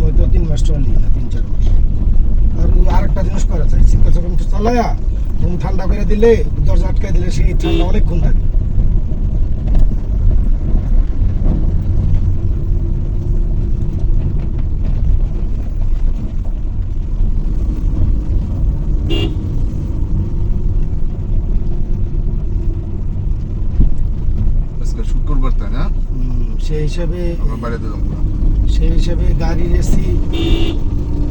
সময় তো 3 মাস চলেই না, 3-4 মাস। আর আরেকটা জিনিস করা যায়, শীতকাল যখন চালায়া রুম ঠান্ডা করে দিলে, দরজা আটকাই দিলে সেই ঠান্ডা অনেকক্ষণ থাকে। শুক্রবার তাই না? সেই হিসাবে আমরা বাড়িতে যাবো। সেই হিসাবে গাড়ির এসি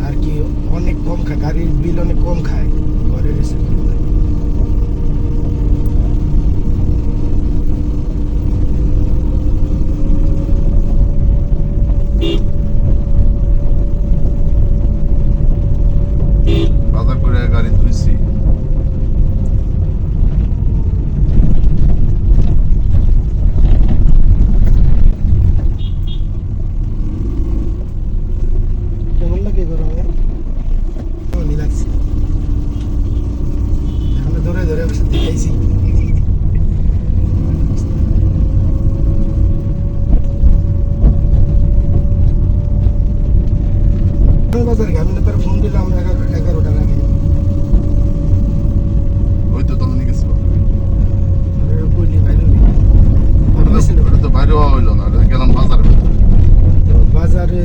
আর কি অনেক কম খায়, গাড়ির বিল অনেক কম খায় ঘরের এসি। বাজার করে গাড়ি ধুইছি। কেমন লাগে গরমে? কেমনই লাগছে, আমরা ধরে ধরে দেখাইছি। বাজারে আমি না তার ফোন দিলাম 11টার আগে। ওই তো তখন গেছিল। কইলি ভাই ওটা তো বাইরে হইলো না, ওটা গেলাম বাজারে। বাজারে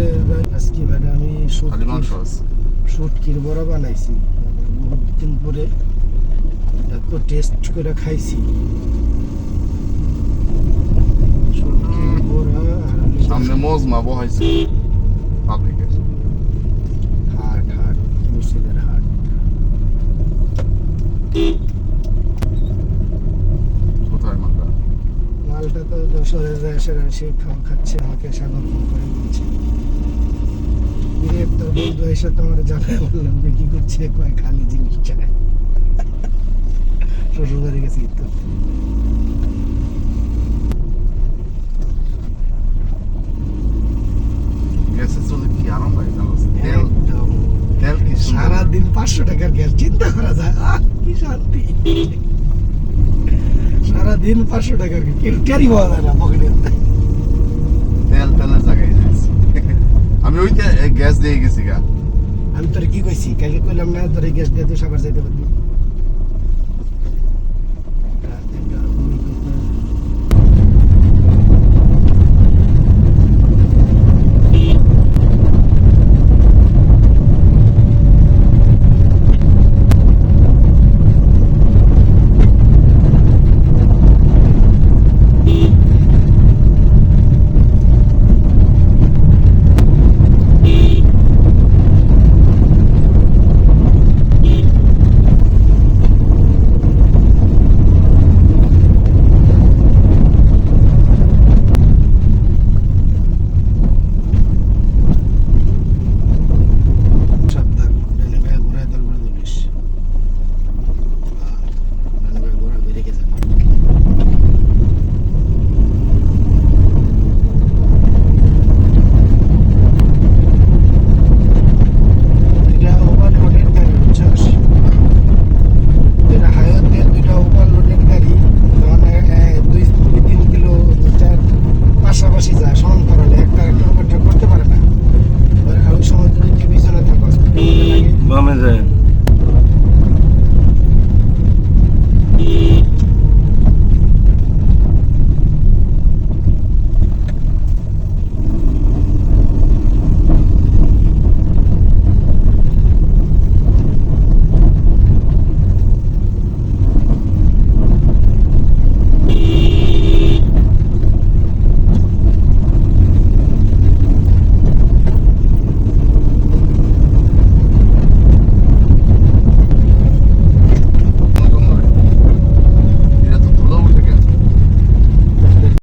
আজকে ভাই আমি খালি মাংস আছে। শুটকির বড়া বানাইছি বহুত দিন পরে, এত টেস্ট করে খাইছি। শুটকির বড়া আর সামনে মজমা বহাইছে পাবলিকের। হাট হাট মুর্শিদের হাট। কোথায় মালটা? মালটা তো যশোরে যায়, সেরা সে খাচ্ছে, আমাকে সাগর ফোন করে বলছে তোর বন্ধু এসে তোমার জানাই, বললাম যে কি করছে, কয় খালি জিনিস চায়। শ্বশুর বাড়ি গেছি তো। গ্যাসে চলে কি আরাম লাগে জানো? তেল একদম তেল কি সুন্দর। সারাদিন 500 টাকার গ্যাস, চিন্তা করা যায় কি শান্তি। সারাদিন 500 টাকার কেউ ক্যারি পাওয়া যায় না পকেটে। তেলের জায়গায় যাইছি। আমি ওইটা গ্যাস দিয়ে গেছি গা। আমি তোর কি কইছি কালকে, কইলাম না তোর এই গ্যাস দিয়ে তুই সাবার যাইতে পারবি। বামে যায়